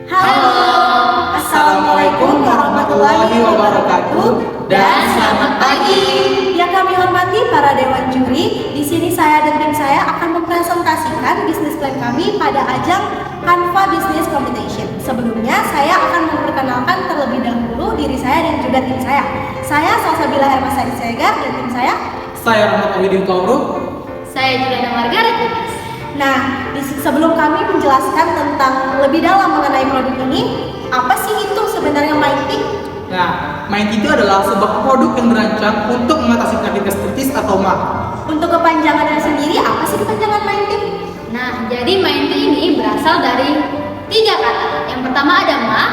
Halo, Assalamualaikum warahmatullahi wabarakatuh dan selamat pagi. Yang kami hormati para dewan juri, di sini saya dan tim saya akan mempresentasikan bisnis plan kami pada ajang Canva Business Competition. Sebelumnya, saya akan memperkenalkan terlebih dahulu diri saya dan juga tim saya. Saya Salsabila Hermasari Segar dan tim saya Rahmat Widi Tauro. Saya juga Margaret. Nah, sebelum kami menjelaskan tentang lebih dalam mengenai produk ini, apa sih itu sebenarnya Mighty? Nah, Mighty itu adalah sebuah produk yang dirancang untuk mengatasi penyakit gastritis atau MAG. Untuk kepanjangannya sendiri, apa sih kepanjangan Mighty? Nah, jadi Mighty ini berasal dari 3 kata. Yang pertama ada ma,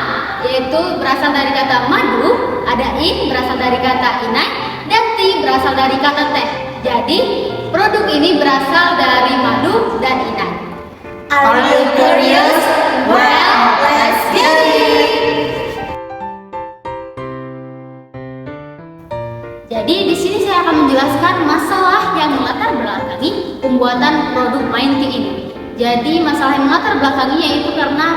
yaitu berasal dari kata madu, ada in berasal dari kata inai, dan ti berasal dari kata teh. Jadi, produk ini berasal dari madu dan inai. Are you curious? Well, let's get it! Jadi di sini saya akan menjelaskan masalah yang melatar belakangi pembuatan produk Mighty ini. Jadi masalah yang melatar belakanginya itu karena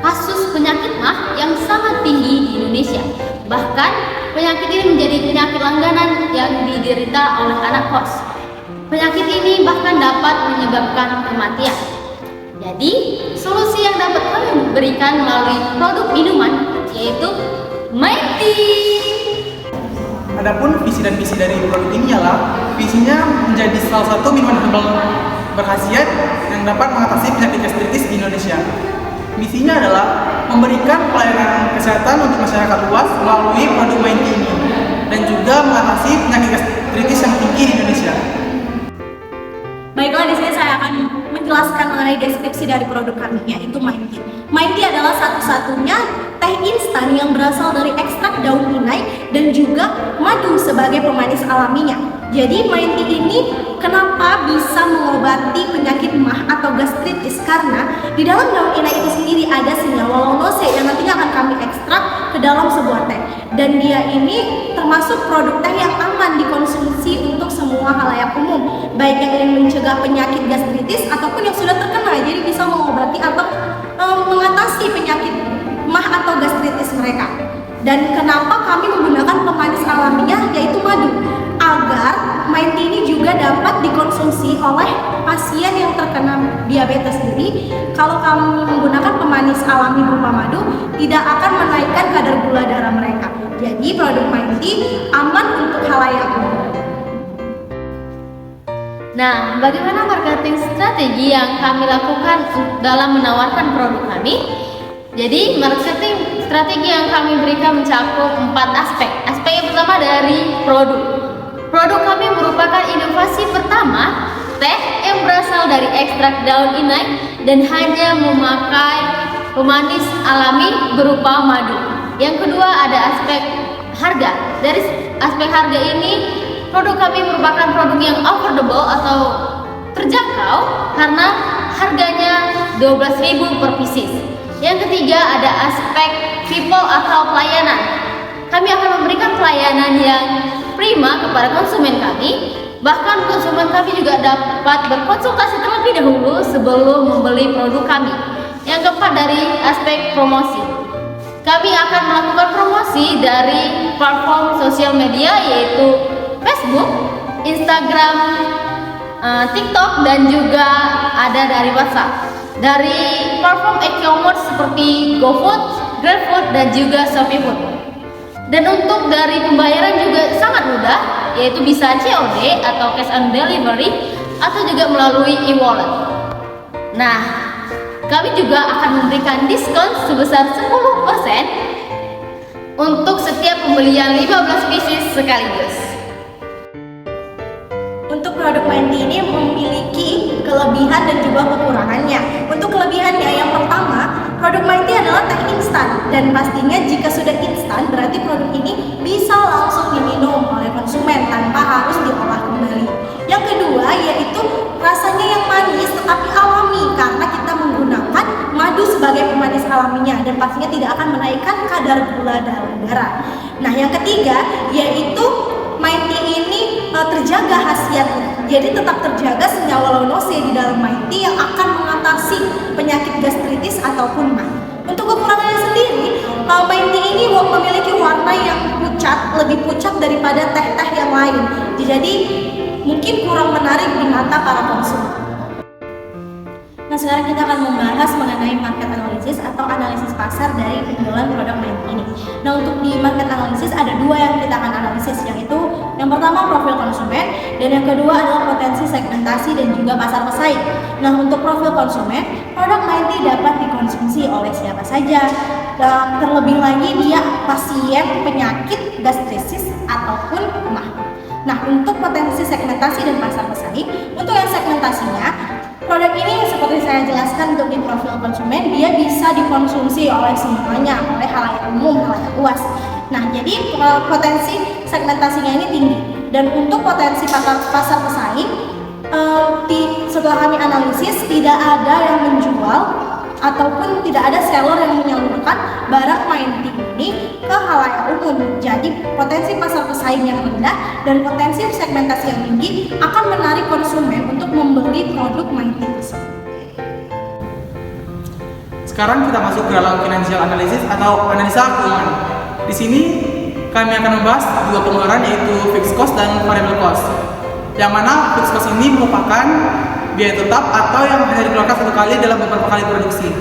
kasus penyakit MAH yang sangat tinggi di Indonesia. Bahkan penyakit ini menjadi penyakit langganan yang diderita oleh anak kos. Penyakit ini bahkan dapat menyebabkan kematian. Jadi solusi yang dapat kami berikan melalui produk minuman yaitu Mighty. Adapun visi dan misi dari produk ini ialah visinya menjadi salah satu minuman herbal berkhasiat yang dapat mengatasi penyakit gastritis di Indonesia. Misinya adalah memberikan pelayanan kesehatan untuk masyarakat luas melalui produk Mighty ini dan juga mengatasi penyakit gastritis yang tinggi di Indonesia. Baiklah, di sini saya akan menjelaskan mengenai deskripsi dari produk kami, yaitu Mighty. Mighty adalah satu-satunya teh instan yang berasal dari ekstrak daun inai dan juga madu sebagai pemanis alaminya. Jadi Mighty ini kenapa bisa mengobati penyakit MAH atau gastritis? Karena di dalam daun inai itu sendiri ada senyawa launose yang nantinya akan kami ekstrak ke dalam sebuah teh. Dan dia ini termasuk produk teh yang aman dikonsumsi untuk semua halayak umum, baik yang ingin mencegah penyakit gastritis ataupun yang sudah terkena, jadi bisa mengobati atau mengatasi penyakit MAH atau gastritis mereka. Dan kenapa kami menggunakan pemanis alaminya yaitu madu? Agar Mighty ini juga dapat dikonsumsi oleh pasien yang terkena diabetes. Jadi kalau kami menggunakan pemanis alami berupa madu, tidak akan menaikkan kadar gula darah mereka. Jadi produk Mighty aman untuk halayak umum. Nah, bagaimana marketing strategi yang kami lakukan dalam menawarkan produk kami? Jadi, marketing strategi yang kami berikan mencakup 4 aspek. Aspek yang pertama dari produk. Produk kami merupakan inovasi pertama teh yang berasal dari ekstrak daun inai dan hanya memakai pemanis alami berupa madu. Yang kedua ada aspek harga. Dari aspek harga ini, produk kami merupakan produk yang affordable atau terjangkau karena harganya 12.000 per pieces. Yang ketiga ada aspek people atau pelayanan. Kami akan memberikan pelayanan yang prima kepada konsumen kami. Bahkan konsumen kami juga dapat berkonsultasi terlebih dahulu sebelum membeli produk kami. Yang keempat dari aspek promosi. Kami akan melakukan promosi dari platform sosial media yaitu Facebook, Instagram, TikTok, dan juga ada dari WhatsApp. Dari platform e-commerce seperti GoFood, GrabFood, dan juga ShopeeFood. Dan untuk dari pembayaran juga sangat mudah, yaitu bisa COD atau cash on delivery atau juga melalui e-wallet. Nah, kami juga akan memberikan diskon sebesar 10% untuk setiap pembelian 15 pieces sekaligus. Untuk produk Mighty ini memiliki kelebihan dan juga kekurangannya. Untuk kelebihannya yang pertama, produk Mighty adalah teh instan dan pastinya jika sudah instan berarti produk ini bisa langsung diminum oleh konsumen tanpa harus diolah kembali. Yang kedua yaitu rasanya yang manis tetapi alami karena kita menggunakan madu sebagai pemanis alaminya dan pastinya tidak akan menaikkan kadar gula dalam darah. Nah, yang ketiga yaitu Mighty ini terjaga khasiatnya, jadi tetap terjaga senyawa launose di dalam Mighty yang akan mengatasi penyakit gastritis ataupun MAH. Untuk Main tea ini memiliki warna yang pucat, lebih pucat daripada teh-teh yang lain. Jadi mungkin kurang menarik di mata para konsumen. Nah, sekarang kita akan membahas mengenai market analysis atau analisis pasar dari penjualan produk main tea ini. Nah, untuk di market analysis ada dua yang kita akan analisis, yaitu yang pertama profil konsumen dan yang kedua adalah potensi segmentasi dan juga pasar pesaing. Nah, untuk profil konsumen, produk main tea dapat dikonsumsi oleh siapa saja. Dan terlebih lagi dia pasien penyakit gastritis ataupun mah. Nah, untuk potensi segmentasi dan pasar pesaing, untuk yang segmentasinya, produk ini seperti saya jelaskan untuk di profil konsumen, dia bisa dikonsumsi oleh semuanya, oleh halayak umum, halayak luas. Nah, jadi potensi segmentasinya ini tinggi. Dan untuk potensi pasar pesaing, setelah kami analisis, tidak ada yang menjual ataupun tidak ada seller yang menyalurkan barang main tea ini ke halayak umum. Jadi potensi pasar pesaing yang rendah dan potensi segmentasi yang tinggi akan menarik konsumen untuk membeli produk main tea tersebut. Sekarang kita masuk ke dalam financial analysis atau analisa keuangan. Di sini kami akan membahas dua pengeluaran, yaitu fixed cost dan variable cost. Yang mana fixed cost ini merupakan biaya tetap atau yang hanya dikeluarkan satu kali dalam beberapa kali produksi.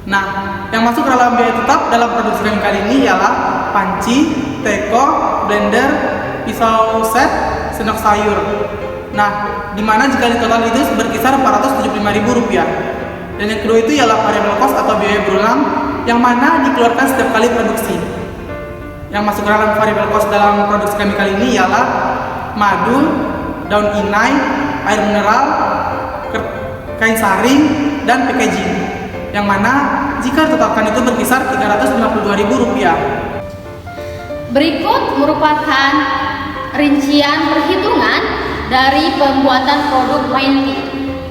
Nah, yang masuk ke dalam biaya tetap dalam produksi kami kali ini ialah panci, teko, blender, pisau set, sendok sayur. Nah, dimana jika di total itu berkisar Rp475.000. Dan yang kedua itu ialah variable cost atau biaya berulang yang mana dikeluarkan setiap kali produksi. Yang masuk ke dalam variable cost dalam produksi kami kali ini ialah madu, daun inai, air mineral, kain saring, dan packaging, yang mana jika ditotalkan itu berkisar Rp352.000. Berikut merupakan rincian perhitungan dari pembuatan produk main tea.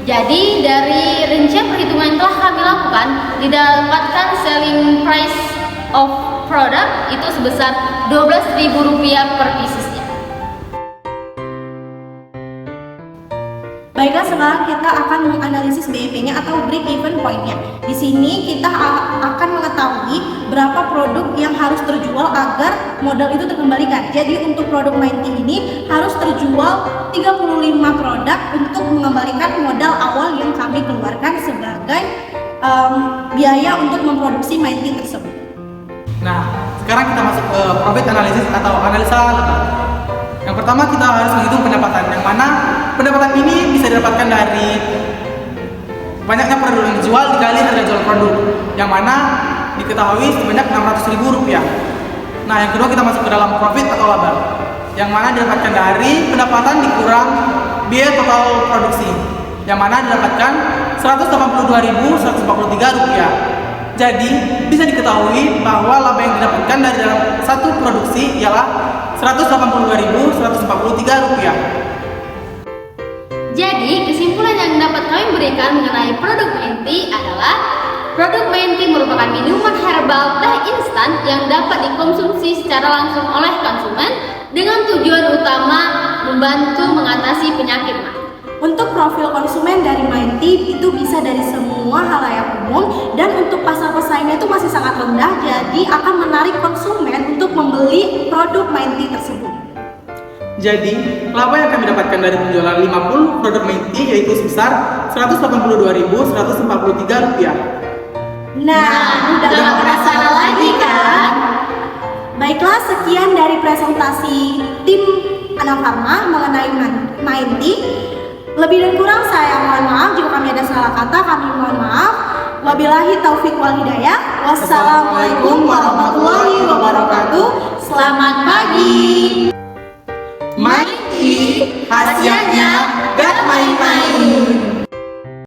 Jadi dari rincian perhitungan yang telah kami lakukan, didapatkan selling price of product itu sebesar Rp12.000 per piecesnya. Baiklah, sekarang kita akan menganalisis BEP-nya atau break even point-nya. Di sini kita akan mengetahui berapa produk yang harus terjual agar modal itu terkembalikan. Jadi untuk produk main tea ini harus terjual 35 produk untuk mengembalikan modal awal yang kami keluarkan sebagai biaya untuk memproduksi main tea tersebut. Nah, sekarang kita masuk ke profit analysis atau analisa laba. Yang pertama kita harus menghitung pendapatan, yang mana pendapatan ini bisa didapatkan dari banyaknya produk yang dijual dikali harga jual produk, yang mana diketahui sebanyak Rp600.000. Nah, yang kedua kita masuk ke dalam profit atau laba, yang mana didapatkan dari pendapatan dikurang biaya total produksi, yang mana didapatkan Rp182.143. Jadi bisa diketahui bahwa laba yang didapatkan dari dalam satu produksi ialah Rp182.143. Jadi kesimpulan yang dapat kami berikan mengenai produk main tea adalah produk main tea merupakan minuman herbal teh instan yang dapat dikonsumsi secara langsung oleh konsumen dengan tujuan utama membantu mengatasi penyakit mah. Untuk profil konsumen dari main tea itu bisa dari semua halayak umum, dan untuk pasar pesaingnya itu masih sangat rendah, jadi akan menarik konsumen untuk membeli produk main tea tersebut. Jadi, laba yang kami dapatkan dari penjualan 50 produk main tea yaitu sebesar Rp182.143. Nah, udah gak penasaran lagi kan? Baiklah, sekian dari presentasi tim Anafarma mengenai main tea. Lebih dan kurang saya mohon maaf jika kami ada salah kata, kami mohon maaf. Wabillahi taufiq wal hidayah. Wassalamualaikum warahmatullahi wabarakatuh. Selamat pagi. Main tea, khasiatnya gak main-main.